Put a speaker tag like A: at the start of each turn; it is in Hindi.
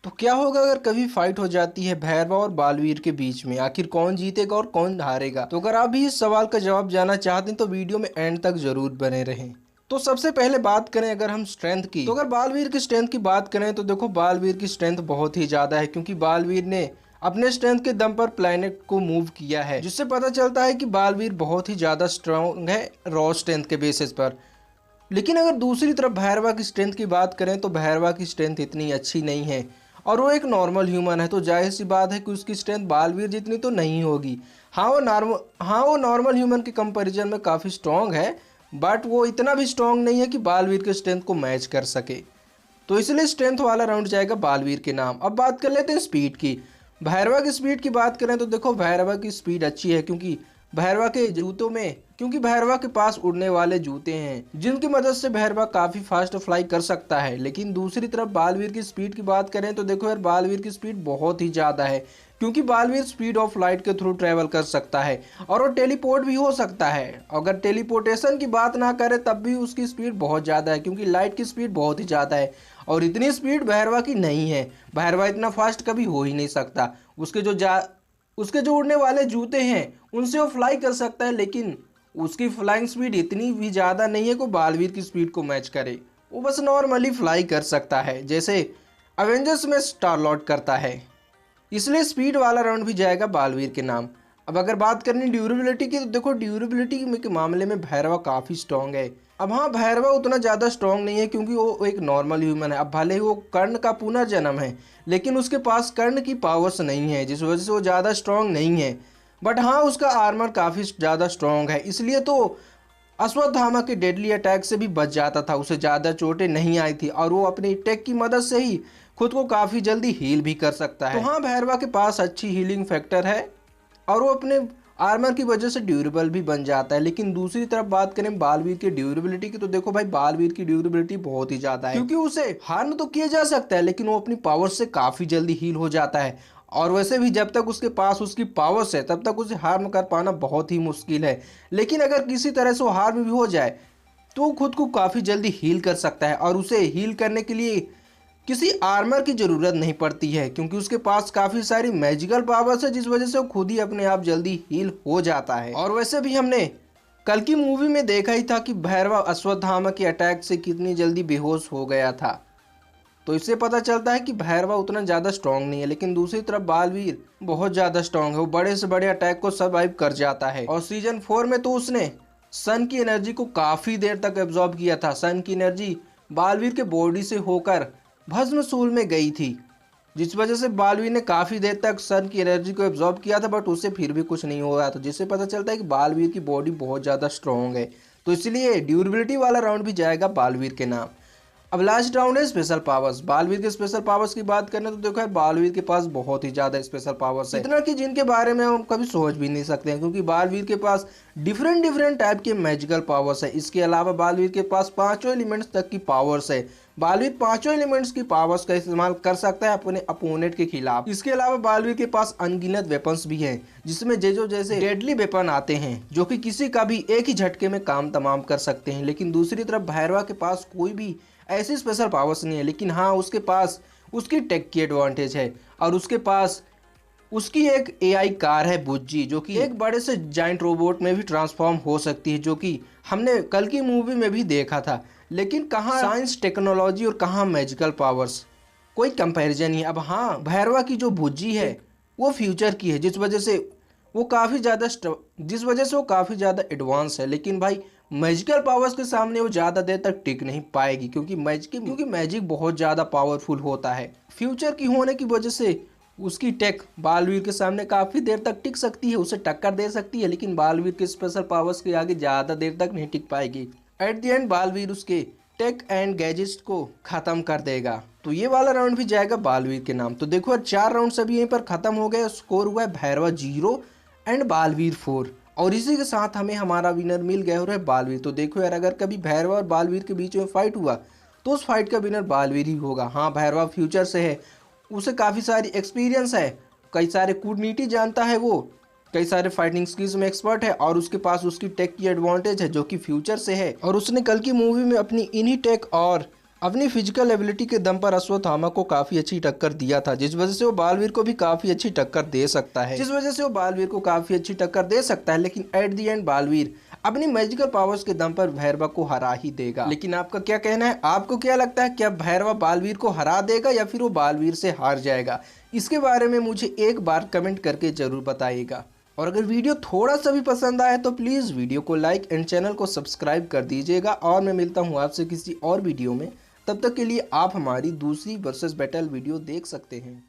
A: तो क्या होगा अगर कभी फाइट हो जाती है भैरवा और बालवीर के बीच में? आखिर कौन जीतेगा और कौन हारेगा? तो अगर आप भी इस सवाल का जवाब जानना चाहते हैं तो वीडियो में एंड तक जरूर बने रहें। तो सबसे पहले बात करें अगर हम स्ट्रेंथ की, तो अगर बालवीर की स्ट्रेंथ की बात करें तो देखो बालवीर की स्ट्रेंथ बहुत ही ज्यादा है, क्योंकि बालवीर ने अपने स्ट्रेंथ के दम पर प्लैनेट को मूव किया है, जिससे पता चलता है कि बालवीर बहुत ही ज्यादा स्ट्रांग है रॉ स्ट्रेंथ के बेसिस पर। लेकिन अगर दूसरी तरफ भैरवा की स्ट्रेंथ की बात करें तो भैरवा की स्ट्रेंथ इतनी अच्छी नहीं है और वो एक नॉर्मल ह्यूमन है, तो जाहिर सी बात है कि उसकी स्ट्रेंथ बालवीर जितनी तो नहीं होगी। हाँ वो नॉर्मल ह्यूमन के कंपैरिजन में काफ़ी स्ट्रॉन्ग है, बट वो इतना भी स्ट्रॉन्ग नहीं है कि बालवीर के स्ट्रेंथ को मैच कर सके। तो इसलिए स्ट्रेंथ वाला राउंड जाएगा बालवीर के नाम। अब बात कर लेते हैं स्पीड की। भैरवा की स्पीड की बात करें तो देखो भैरवा की स्पीड अच्छी है, क्योंकि भैरवा के पास उड़ने वाले जूते हैं जिनकी मदद से भैरवा काफी फास्ट फ्लाई कर सकता है। लेकिन दूसरी तरफ बालवीर की स्पीड की बात करें तो देखो यार बालवीर की स्पीड बहुत ही ज्यादा है, क्योंकि बालवीर स्पीड ऑफ लाइट के थ्रू ट्रेवल कर सकता है और वो टेलीपोर्ट भी हो सकता है। अगर टेलीपोर्टेशन की बात ना करें तब भी उसकी स्पीड बहुत ज़्यादा है, क्योंकि लाइट की स्पीड बहुत ही ज़्यादा है और इतनी स्पीड भैरवा की नहीं है। भैरवा इतना फास्ट कभी हो ही नहीं सकता। उसके जो उड़ने वाले जूते हैं उनसे वो फ्लाई कर सकता है, लेकिन उसकी फ्लाइंग स्पीड इतनी भी ज़्यादा नहीं है कि बालवीर की स्पीड को मैच करे। वो बस नॉर्मली फ्लाई कर सकता है जैसे अवेंजर्स में स्टार लॉर्ड करता है। इसलिए स्पीड वाला राउंड भी जाएगा बालवीर के नाम। अब अगर बात करनी ड्यूरेबिलिटी की तो देखो ड्यूरेबिलिटी के मामले में भैरवा काफ़ी स्ट्रॉन्ग है। अब हाँ भैरवा उतना ज़्यादा स्ट्रॉन्ग नहीं है क्योंकि वो एक नॉर्मल ह्यूमन है। अब भले ही वो कर्ण का पुनर्जन्म है लेकिन उसके पास कर्ण की पावर्स नहीं है, जिस वजह से वो ज़्यादा स्ट्रॉन्ग नहीं है। बट हाँ उसका आर्मर काफ़ी ज़्यादा स्ट्रॉन्ग है, इसलिए तो अश्वत्थामा के डेडली अटैक से भी बच जाता था, उसे ज़्यादा चोटें नहीं आई थी और वो अपने टेक की मदद से ही खुद को काफ़ी जल्दी हील भी कर सकता है। तो हाँ भैरवा के पास अच्छी हीलिंग फैक्टर है और वो अपने आर्मर की वजह से ड्यूरेबल भी बन जाता है। लेकिन दूसरी तरफ बात करें बालवीर की ड्यूरेबिलिटी की तो देखो भाई बालवीर की ड्यूरेबिलिटी बहुत ही ज़्यादा है, क्योंकि उसे हार्म तो किया जा सकता है लेकिन वो अपनी पावर से काफ़ी जल्दी हील हो जाता है। और वैसे भी जब तक उसके पास उसकी पावर्स है तब तक उसे हार्म कर पाना बहुत ही मुश्किल है। लेकिन अगर किसी तरह से वो हार्म भी हो जाए तो खुद को काफ़ी जल्दी हील कर सकता है और उसे हील करने के लिए किसी आर्मर की ज़रूरत नहीं पड़ती है, क्योंकि उसके पास काफ़ी सारी मैजिकल पावर्स है जिस वजह से वो खुद ही अपने आप जल्दी हील हो जाता है। और वैसे भी हमने कल की मूवी में देखा ही था कि भैरवा अश्वत्थामा के अटैक से कितनी जल्दी बेहोश हो गया था, तो इससे पता चलता है कि भैरवा उतना ज़्यादा स्ट्रॉन्ग नहीं है। लेकिन दूसरी तरफ बालवीर बहुत ज़्यादा स्ट्रॉन्ग है, वो बड़े से बड़े अटैक को सर्वाइव कर जाता है। और सीजन 4 में तो उसने सन की एनर्जी को काफ़ी देर तक एब्जॉर्ब किया था। सन की एनर्जी बालवीर के बॉडी से होकर भस्मसूल में गई थी, जिस वजह से बालवीर ने काफ़ी देर तक सन की एनर्जी को एब्जॉर्ब किया था, बट उससे फिर भी कुछ नहीं हो रहा था, जिससे पता चलता है कि बालवीर की बॉडी बहुत ज़्यादा स्ट्रॉन्ग है। तो इसलिए ड्यूरेबिलिटी वाला राउंड भी जाएगा बालवीर के नाम। अब लास्ट राउंड है स्पेशल पावर्स। बालवीर के स्पेशल पावर्स की बात करें तो देखो यार बालवीर के पास बहुत ही ज़्यादा स्पेशल पावर्स है, इतना कि जिनके बारे में हम कभी सोच भी नहीं सकते हैं, क्योंकि बालवीर के पास डिफरेंट टाइप के मैजिकल पावर्स है। इसके अलावा बालवीर के पास पांचों एलिमेंट्स तक की पावर्स है। बालवीर पांचों एलिमेंट्स की पावर्स का इस्तेमाल कर सकता है अपने अपोनेंट के खिलाफ। इसके अलावा बालवीर के पास अनगिनत वेपन्स भी हैं, जिसमें जैसे डेडली वेपन आते हैं जो कि किसी का भी एक ही झटके में काम तमाम कर सकते हैं। लेकिन दूसरी तरफ भैरवा के पास कोई भी ऐसी स्पेशल पावर्स नहीं है, लेकिन हाँ उसके पास उसकी टेक की एडवांटेज है और उसके पास उसकी एक एआई कार है बुज्जी, जो कि एक बड़े से जाइंट रोबोट में भी ट्रांसफॉर्म हो सकती है, जो कि हमने कल की मूवी में भी देखा था। लेकिन कहाँ साइंस टेक्नोलॉजी और कहाँ मैजिकल पावर्स, कोई कंपैरिजन नहीं है। अब हाँ भैरवा की जो बुज्जी है वो फ्यूचर की है, जिस वजह से वो काफ़ी ज़्यादा एडवांस है। लेकिन भाई मैजिकल पावर्स के सामने वो ज़्यादा देर तक टिक नहीं पाएगी, क्योंकि मैजिक बहुत ज़्यादा पावरफुल होता है। फ्यूचर की होने की वजह से उसकी टेक बालवीर के सामने काफ़ी देर तक टिक सकती है, उसे टक्कर दे सकती है, लेकिन बालवीर के स्पेशल पावर्स के आगे ज़्यादा देर तक नहीं टिक पाएगी। एट द एंड बालवीर उसके टेक एंड गैजेट्स को ख़त्म कर देगा। तो ये वाला राउंड भी जाएगा बालवीर के नाम। तो देखो यार 4 राउंड सभी यहीं पर ख़त्म हो गए। स्कोर हुआ है भैरवा 0 एंड बालवीर 4, और इसी के साथ हमें हमारा विनर मिल गया और है बालवीर। तो देखो यार अगर कभी भैरवा और बालवीर के बीच में फाइट हुआ तो उस फाइट का विनर बालवीर ही होगा। हाँ भैरवा फ्यूचर से है, उसे काफ़ी सारी एक्सपीरियंस है, कई सारे कूटनीति जानता है, वो कई सारे फाइटिंग स्किल्स में एक्सपर्ट है और उसके पास उसकी टेक की एडवांटेज है जो कि फ्यूचर से है। और उसने कल की मूवी में अपनी इन्हीं टेक और अपनी फिजिकल एबिलिटी के दम पर अश्वत्थामा को काफी अच्छी टक्कर दिया था, जिस वजह से वो बालवीर को भी काफी अच्छी टक्कर दे सकता है। लेकिन एट दी एंड बालवीर अपनी मैजिकल पावर्स के दम पर भैरवा को हरा ही देगा। लेकिन आपका क्या कहना है? आपको क्या लगता है, क्या भैरवा बालवीर को हरा देगा या फिर वो बालवीर से हार जाएगा? इसके बारे में मुझे एक बार कमेंट करके जरूर बताइएगा। और अगर वीडियो थोड़ा सा भी पसंद आए तो प्लीज़ वीडियो को लाइक एंड चैनल को सब्सक्राइब कर दीजिएगा। और मैं मिलता हूँ आपसे किसी और वीडियो में, तब तक के लिए आप हमारी दूसरी वर्सेस बैटल वीडियो देख सकते हैं।